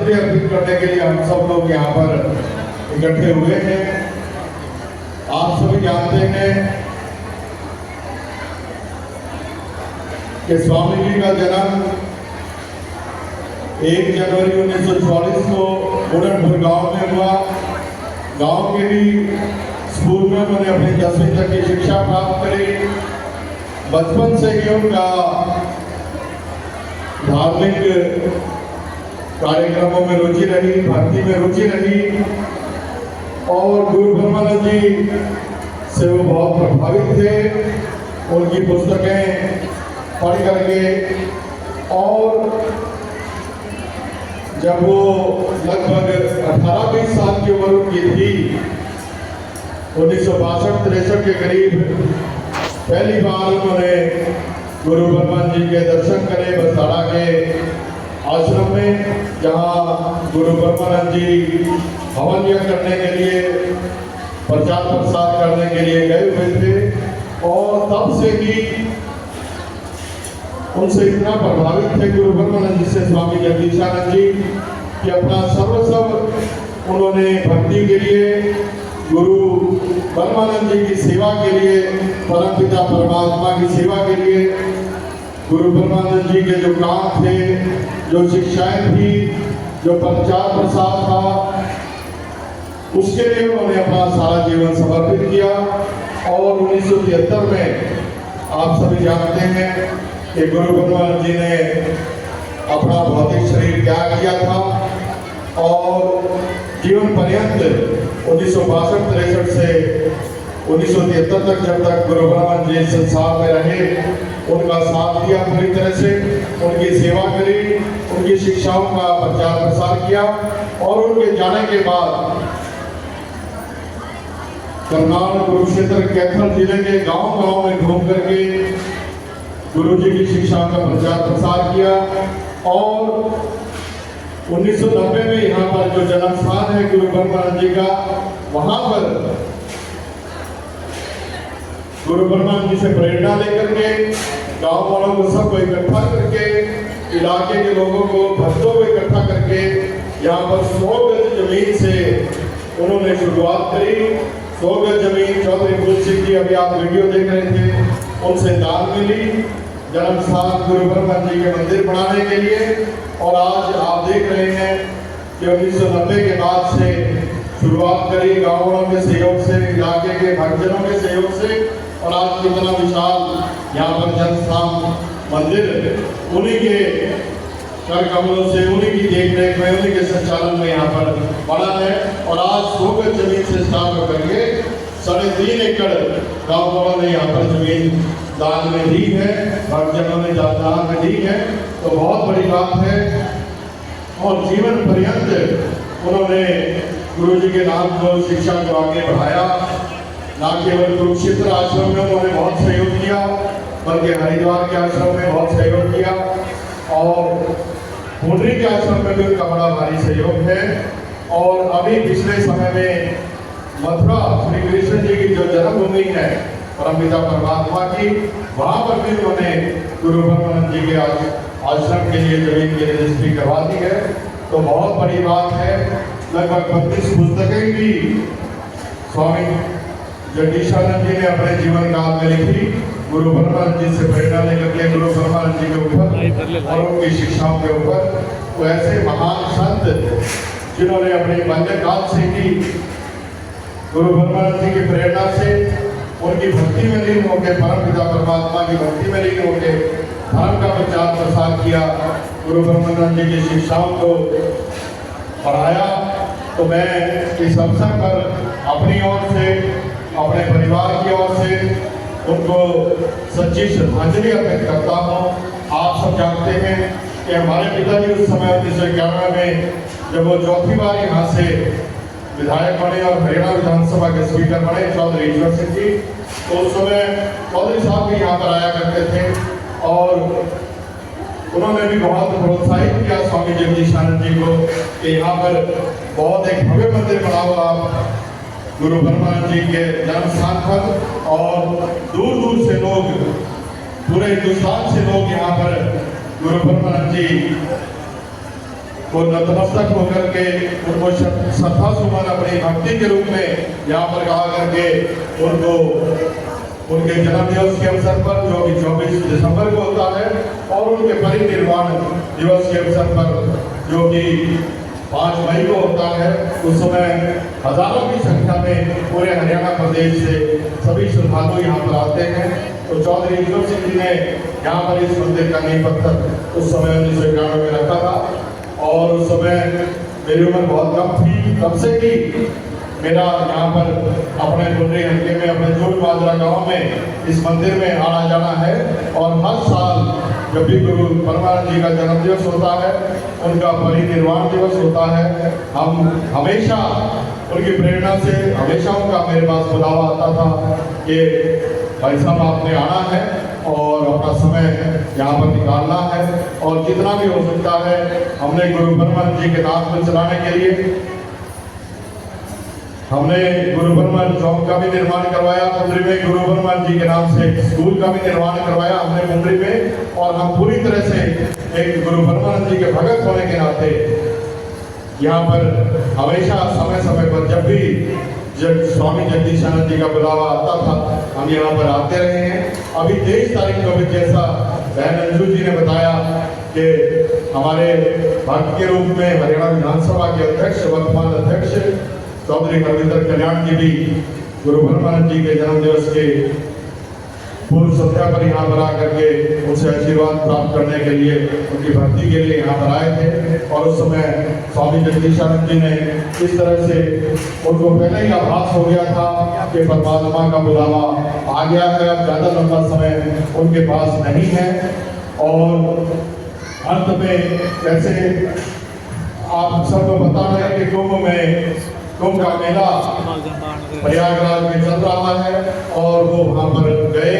श्रद्धांजलि अर्पित करने के लिए हम सब लोग यहाँ पर इकट्ठे हुए हैं। आप सभी जानते हैं कि स्वामी जी का जन्म 1 जनवरी 1944 को बुढ़नपुर गांव में हुआ। गांव के ही स्कूल में उन्होंने अपनी 10वीं तक की शिक्षा प्राप्त करी। बचपन से ही उनका धार्मिक कार्यक्रमों में रुचि रही, भक्ति में रुचि रही और गुरु ब्रह्मानंद जी से वो बहुत प्रभावित थे। उनकी पुस्तकें पढ़ करके और जब वो लगभग 18-20 साल की उम्र उनकी थी, 1962-63 के करीब पहली बार उन्होंने गुरु ब्रह्मानंद जी के दर्शन करे बसताड़ा के आश्रम में, जहाँ गुरु ब्रह्मानंद जी हवन यज्ञ करने के लिए, प्रचार प्रसार करने के लिए गए हुए थे। और तब से ही उनसे इतना प्रभावित थे गुरु ब्रह्मानंद जी से स्वामी जगदीशानंद जी कि अपना सर्वस्व उन्होंने भक्ति के लिए, गुरु ब्रह्मानंद जी की सेवा के लिए, परमपिता परमात्मा की सेवा के लिए, गुरु ब्रह्मानंद जी के जो काम थे, जो शिक्षाएं थी, जो प्रचार प्रसार था, उसके लिए उन्होंने अपना सारा जीवन समर्पित किया। और 1973 में आप सभी जानते हैं कि गुरु ब्रह्मानंद जी ने अपना भौतिक शरीर त्याग किया था और जीवन पर्यंत 1962-63 से 1973 तक, जब तक गुरु ब्रह्मानंद जी संसार में रहे, उनका साथ दिया पूरी तरह से, उनकी सेवा करी, उनकी शिक्षाओं का प्रचार प्रसार किया। और उनके जाने के बाद करनाल कुरुक्षेत्र कैथल जिले के गांव-गांव में घूम करके गुरु जी की शिक्षाओं का प्रचार प्रसार किया। और 1990 में यहाँ पर जो जन्म स्थान है गुरु ब्रह्मानंद जी का, वहां पर गुरु ब्रह्मानंद जी से प्रेरणा लेकर के गांव वालों को सबको इकट्ठा करके, इलाके के लोगों को, भक्तों को इकट्ठा करके यहाँ पर 100 गज जमीन से उन्होंने शुरुआत करी। 100 गज जमीन चौधरी फूल सिंह जी, अभी आप वीडियो देख रहे थे, उनसे दान मिली जन्म स्थान गुरु ब्रह्मानंद जी के मंदिर बनाने के लिए। और आज आप देख रहे हैं कि 1990 के बाद से शुरुआत करी गाँव वालों के सहयोग से, इलाके के भक्तजनों के सहयोग से, और आज कितना विशाल यहाँ पर जनस्थान मंदिर उन्हीं के कर कमलों से, उन्हीं की देखरेख में, उन्हीं के संचालन में यहाँ पर बना है। और आज 100 गज जमीन से स्टार्ट होकर के 3.5 एकड़ गाँव वालों ने यहाँ पर जमीन दान में दी है, भक्तजनों ने दान में दी है, तो बहुत बड़ी बात है। और जीवन पर्यंत उन्होंने गुरु जी के नाम को, शिक्षा को आगे बढ़ाया। ना केवल कुरुक्षेत्र आश्रम में उन्होंने बहुत सहयोग किया, बल्कि हरिद्वार के आश्रम में बहुत सहयोग किया और पुंडरी के आश्रम में भी उनका बड़ा भारी सहयोग है। और अभी पिछले समय में मथुरा श्री कृष्ण जी की जो जन्मभूमि है परमपिता परमात्मा की, वहाँ पर भी उन्होंने गुरु ब्रह्मानंद जी के आश्रम के लिए जमीन की रजिस्ट्री करवा दी है। तो बहुत बड़ी बात है। लगभग 32 पुस्तकें भी स्वामी जगदीशानंद जी ने अपने जीवन काल में लिखी, गुरु ब्रह्मानंद जी से प्रेरणा लेकर के, गुरु ब्रह्मानंद जी के ऊपर और उनकी शिक्षाओं के ऊपर। तो ऐसे महान संत जिन्होंने अपने बाल्यकाल से ही गुरु ब्रह्मानंद जी की प्रेरणा से, उनकी भक्ति में लीन होकर, परमपिता परमात्मा की भक्ति में लीन होकर धर्म का प्रचार प्रसार किया, गुरु ब्रह्मानंद जी की शिक्षाओं को पढ़ाया। तो मैं इस अवसर पर अपनी ओर से, अपने परिवार की ओर से उनको सच्ची श्रद्धांजलि अर्पित करता हूँ। आप सब जानते हैं कि हमारे पिताजी उस समय 1991 में जब वो चौथी बार यहाँ से विधायक बने और हरियाणा विधानसभा के स्पीकर बने, चौधरी ईश्वर सिंह जी, तो उस समय चौधरी साहब भी यहाँ पर आया करते थे और उन्होंने भी बहुत प्रोत्साहित किया स्वामी जगदीशानंद जी को कि यहाँ पर बहुत एक भव्य मंदिर बना हुआ गुरु ब्रह्मानंद जी के जन्म स्थान पर, और दूर दूर से लोग, पूरे हिंदुस्तान से लोग यहाँ पर गुरु ब्रह्मानंद जी को नतमस्तक होकर के उनको श्रद्धा सुमन अपनी भक्ति के रूप में यहाँ पर गा करके उनको उनके जन्मदिवस के अवसर पर जो कि 24 दिसंबर को होता है और उनके परिनिर्वाण दिवस के अवसर पर जो कि 5 मई को होता है, उस समय हजारों की संख्या में पूरे हरियाणा प्रदेश से सभी श्रद्धालु यहाँ पर आते हैं। तो चौधरी ईश्वर सिंह जी ने यहाँ पर इस मंदिर का नींव पत्थर उस समय 1991 में रखा था और उस समय मेरी उम्र बहुत कम थी, तब से ही मेरा यहाँ पर अपने गुंडरी हल्के में अपने जोड़ बाजरा गाँव में इस मंदिर में आना जाना है और हर साल जब भी गुरु परमानंद जी का जन्मदिवस होता है, उनका परिनिर्वाण दिवस होता है, हम हमेशा उनकी प्रेरणा से हमेशा उनका मेरे पास बुलावा आता था कि भाई साहब आपने आना है और अपना समय यहाँ पर निकालना है और जितना भी हो सकता है हमने गुरु परमानंद जी के नाम को चलाने के लिए हमने गुरु परमानंद चौक का भी निर्माण करवाया मुंद्री में, गुरु परमानंद जी के नाम से एक स्कूल का भी निर्माण करवाया हमने मुंद्री में और हम पूरी तरह से एक गुरु परमानंद जी के भगत होने के नाते यहाँ पर हमेशा समय समय पर जब भी जब स्वामी जगदीशानंद जी का बुलावा आता था हम यहाँ पर आते रहे हैं। अभी 23 तारीख को भी जैसा बहन अंजू जी ने बताया कि हमारे भक्त के रूप में हरियाणा विधानसभा के अध्यक्ष वर्तमान अध्यक्ष चौधरी हरविंदर कल्याण जी भी गुरु परमानंद जी के जन्मदिवस के पूर्व संध्या पर यहाँ पर आकर के उनसे आशीर्वाद प्राप्त करने के लिए उनकी भक्ति के लिए यहाँ पर आए थे और उस समय स्वामी जगदीशानंद जी ने इस तरह से उनको पहले ही आभास हो गया था कि परमात्मा का बुलावा आ गया है, अब ज़्यादा लंबा समय उनके पास नहीं है। और अंत में जैसे आप सबको पता है कि कुंभ का मेला प्रयागराज में चल रहा है और वो वहाँ पर गए